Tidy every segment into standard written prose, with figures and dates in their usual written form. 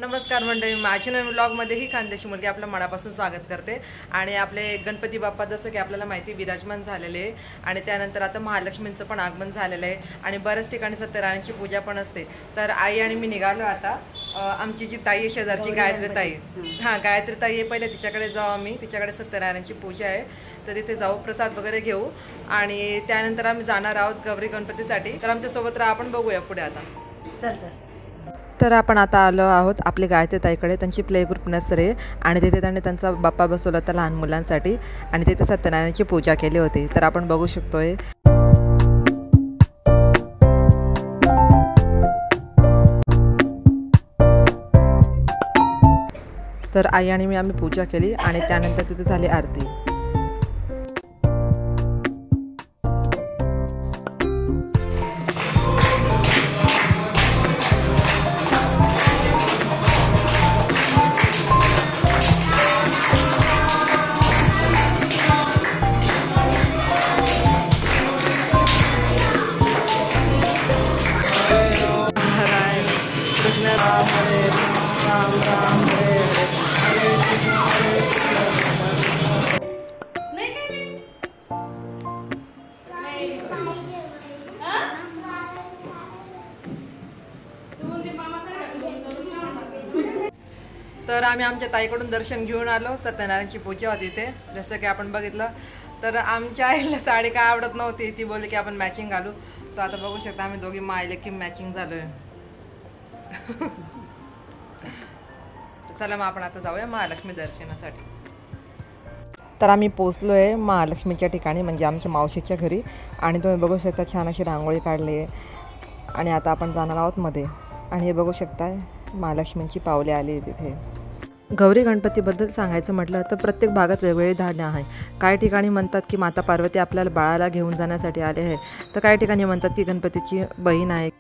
नमस्कार मंडळी, माझ्या नवीन व्लॉगमध्ये ही खानदेशी मुलगी आपलं मनापासून स्वागत करते। आणि आपले गणपती बाप्पा जसं की आपल्याला माहिती विराजमान झालेले आहे आणि त्यानंतर आता महालक्ष्मींचं पण आगमन झालेलं आहे आणि बऱ्याच ठिकाणी सत्यनारायणची पूजा पण असते। तर आई आणि मी निघालो आता। आमची जी ताई आहे शेजारची गायत्री ताई, गायत्री ताई आहे, पहिले तिच्याकडे जाऊ आम्ही। तिच्याकडे सत्यनारायणची पूजा आहे तर तिथे जाऊ, प्रसाद वगैरे घेऊ आणि त्यानंतर आम्ही जाणार आहोत गौरी गणपतीसाठी। तर आमच्या सोबत राहा, आपण बघूया पुढे आता। चल तर आपण आता आलो आहोत आपली गायत्री ताईकडे। त्यांची प्ले ग्रुप नर्सरी आहे आणि तिथे त्यांनी त्यांचा बाप्पा बसवला होता लहान मुलांसाठी आणि तिथे सत्यनारायणची पूजा केली होती। तर आपण बघू शकतोय तर आई आणि मी आम्ही पूजा केली आणि त्यानंतर तिथे झाली आरती। तर आम्ही आमच्या ताईकडून दर्शन घेऊन आलो। सत्यनारायणची पूजा होती इथे, जसं की आपण बघितलं। तर आमच्या आईला साडी काय आवडत नव्हती, ती बोलली की आपण मॅचिंग घालू। सो आता बघू शकता आम्ही दोघी मायले की मॅचिंग झालोय। चला मग आपण आता जाऊया महालक्ष्मी दर्शनासाठी। तर आम्ही पोचलोय महालक्ष्मीच्या ठिकाणी, म्हणजे आमच्या मावशीच्या घरी। आणि तुम्ही बघू शकता छान अशी रांगोळी काढली आहे आणि आता आपण जाणार आहोत मध्ये। आणि हे बघू शकता महालक्ष्मींची पावले आली तिथे। गौरी गणपतीबद्दल सांगायचं म्हटलं तर प्रत्येक भागात वेगवेगळी धारणा आहे। काही ठिकाणी म्हणतात की माता पार्वती आपल्याला बाळाला घेऊन जाण्यासाठी आले आहे, तर काही ठिकाणी म्हणतात की गणपतीची बहीण आहे।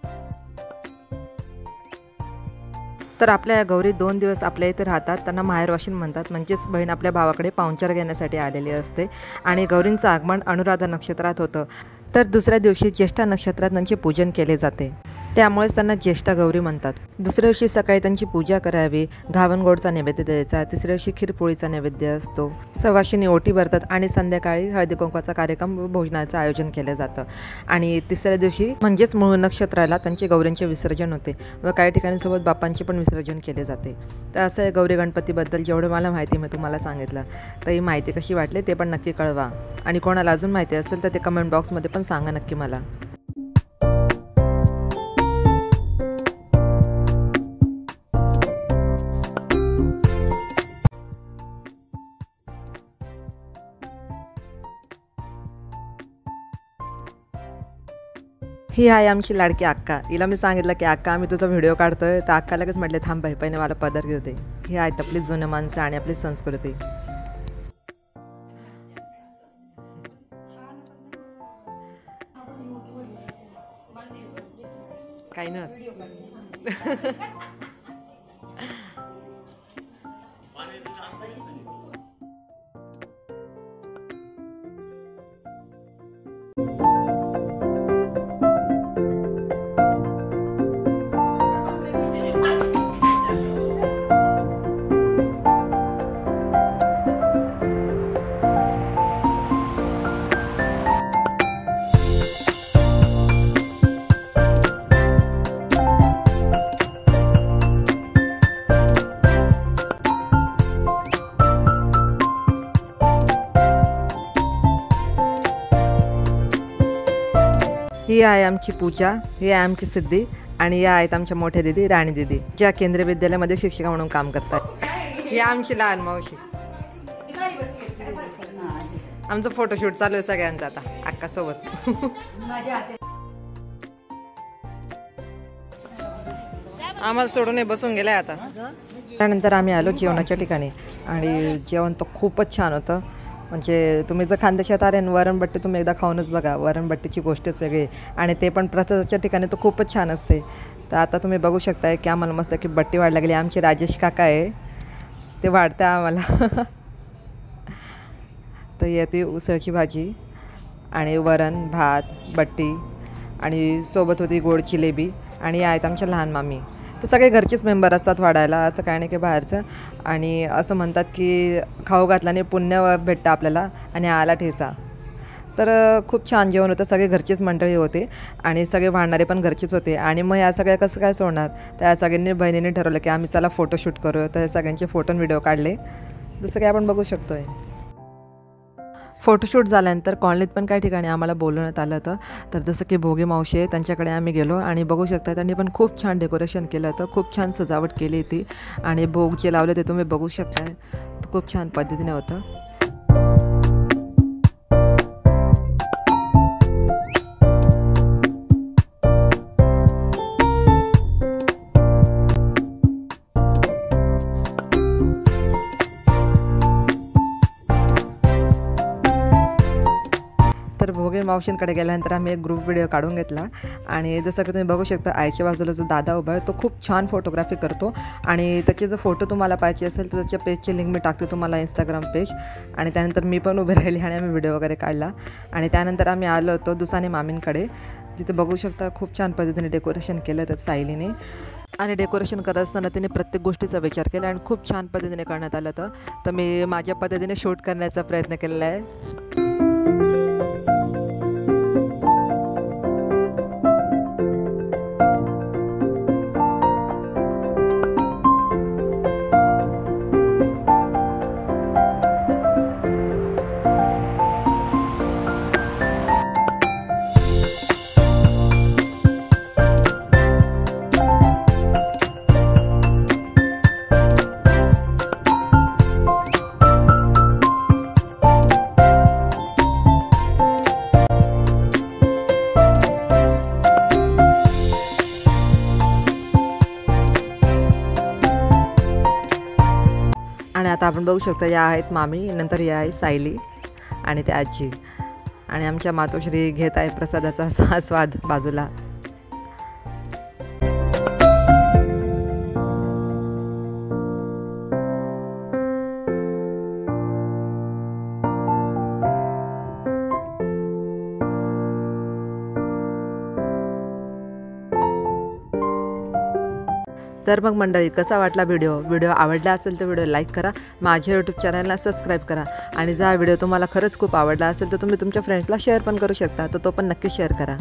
तर आपल्या या गौरी 2 दिवस आपल्या इथे राहतात, त्यांना माहेरवाशीन म्हणतात। म्हणजेच बहीण आपल्या भावाकडे पाहुणचार घेण्यासाठी आलेली असते। आणि गौरींचं आगमन अनुराधा नक्षत्रात होतं, तर दुसऱ्या दिवशी ज्येष्ठा नक्षत्रात त्यांचे पूजन केले जाते, त्यामुळेच त्यांना ज्येष्ठा गौरी म्हणतात। दुसऱ्या दिवशी सकाळी त्यांची पूजा करावी, घावणगोडचा नैवेद्य द्यायचा, तिसऱ्या दिवशी खीरपोळीचा नैवेद्य असतो, सवाशिनी ओटी भरतात आणि संध्याकाळी हळदी कुंकवाचा कार्यक्रम व भोजनाचं आयोजन केलं जातं। आणि तिसऱ्या दिवशी म्हणजेच मूळ नक्षत्राला त्यांचे गौरींचे विसर्जन होते व काही ठिकाणी सोबत बाप्पांचे पण विसर्जन केले जाते। तर असं आहे गौरी गणपतीबद्दल जेवढं मला माहिती मी तुम्हाला सांगितलं। तर ही माहिती कशी वाटली ते पण नक्की कळवा आणि कोणाला अजून माहिती असेल तर ते कमेंट बॉक्समध्ये पण सांगा नक्की मला। ही आहे आमची लाडकी अक्का। हिला मी सांगितलं की अक्का आम्ही तुझा व्हिडिओ काढतोय, तर अक्का लगेच म्हटले थांब बाई पहिले मला पदर घेऊ दे। ही आहेत आपली जुनं माणसं आणि आपली संस्कृती। काही ना ही आहे आमची पूजा, ही आहे आमची सिद्धी आणि या आहेत आमच्या मोठ्या दिदी राणी दिदी, ज्या केंद्रीय विद्यालयामध्ये शिक्षिका म्हणून काम करतात। ही आमची लहान मावशी। आमचं फोटोशूट चालू आहे सगळ्यांचा आता अक्का सोबत। आम्हाला सोडून बसून गेलाय आता। त्यानंतर आम्ही आलो जेवणाच्या ठिकाणी आणि जेवण तर खूपच छान होतं। म्हणजे तुम्ही जर खानदेशात आले आणि वरणबट्टी तुम्ही एकदा खाऊनच बघा. वरणबट्टीची गोष्टच वेगळी आणि ते पण प्रसादाच्या ठिकाणी तो खूपच छान असते. तर आता तुम्ही बघू शकताय की आम्हाला मस्त की बट्टी वाढायला गेली. आमचे राजेश काका आहे ते वाढतं आम्हाला. तर येते उसळची भाजी आणि वरण भात बट्टी आणि सोबत होती गोड जिलेबी आणि आहेत आमच्या लहान मामी. तर सगळे घरचेच मेंबर असतात वाढायला, असं काय नाही की बाहेरचं. आणि असं म्हणतात की खाऊ घातल्याने पुण्य भेटतं आपल्याला आणि आला ठेचा. तर खूप छान जेवण होतं. सगळे घरचेच मंडळी होते आणि सगळे वाढणारे पण घरचेच होते. आणि मग या सगळ्या कसं काय सोडणार, त्या सगळ्यांनी बहिणीने ठरवलं की आम्ही चला फोटोशूट करू. तर सगळ्यांचे फोटो व्हिडिओ काढले जसं काही आपण बघू शकतो आहे. फोटोशूट झाल्यानंतर कॉलनीत पण काही ठिकाणी आम्हाला बोलवण्यात आलं होतं. तर जसं की भोगी मावशी आहे त्यांच्याकडे आम्ही गेलो आणि बघू शकता त्यांनी पण खूप छान डेकोरेशन केलं होतं. खूप छान सजावट केली होती आणि भोग जे लावले ते तुम्ही बघू शकताय. खूप छान पद्धतीने होतं. तर भोगे मावशींकडे गेल्यानंतर आम्ही एक ग्रुप व्हिडिओ काढून घेतला आणि जसं की तुम्ही बघू शकता आईच्या बाजूला जो दादा उभा आहे तो खूप छान फोटोग्राफी करतो आणि त्याचे जर फोटो तुम्हाला पाहिजे असेल तर त्याच्या पेजची लिंक मी टाकते तुम्हाला इंस्टाग्राम पेज. आणि त्यानंतर मी पण उभे राहिली आणि आम्ही व्हिडिओ वगैरे काढला आणि त्यानंतर आम्ही आलो होतो दुसाने मामींकडे. जिथे बघू शकता खूप छान पद्धतीने डेकोरेशन केलं तर सायलीने. आणि डेकोरेशन करत असताना तिने प्रत्येक गोष्टीचा विचार केला आणि खूप छान पद्धतीने करण्यात आलं होतं. तर मी माझ्या पद्धतीने शूट करण्याचा प्रयत्न केलेला आहे. आणि आता आपण बघू शकतो या आहेत मामी, नंतर या आहे सायली आणि त्या आजी आणि आमच्या मातोश्री घेत आहे प्रसादाचा स्वाद बाजूला. तर मग मंडळी कसा वाटला व्हिडिओ आवडला असेल तर व्हिडिओ लाईक करा. माझ्या यूट्यूब चॅनलला सबस्क्राईब करा आणि जर हा व्हिडिओ तुम्हाला खरंच खूप आवडला असेल तर तुम्ही तुमच्या फ्रेंड्सला शेअर पण करू शकता. तर तो पण नक्की शेअर करा.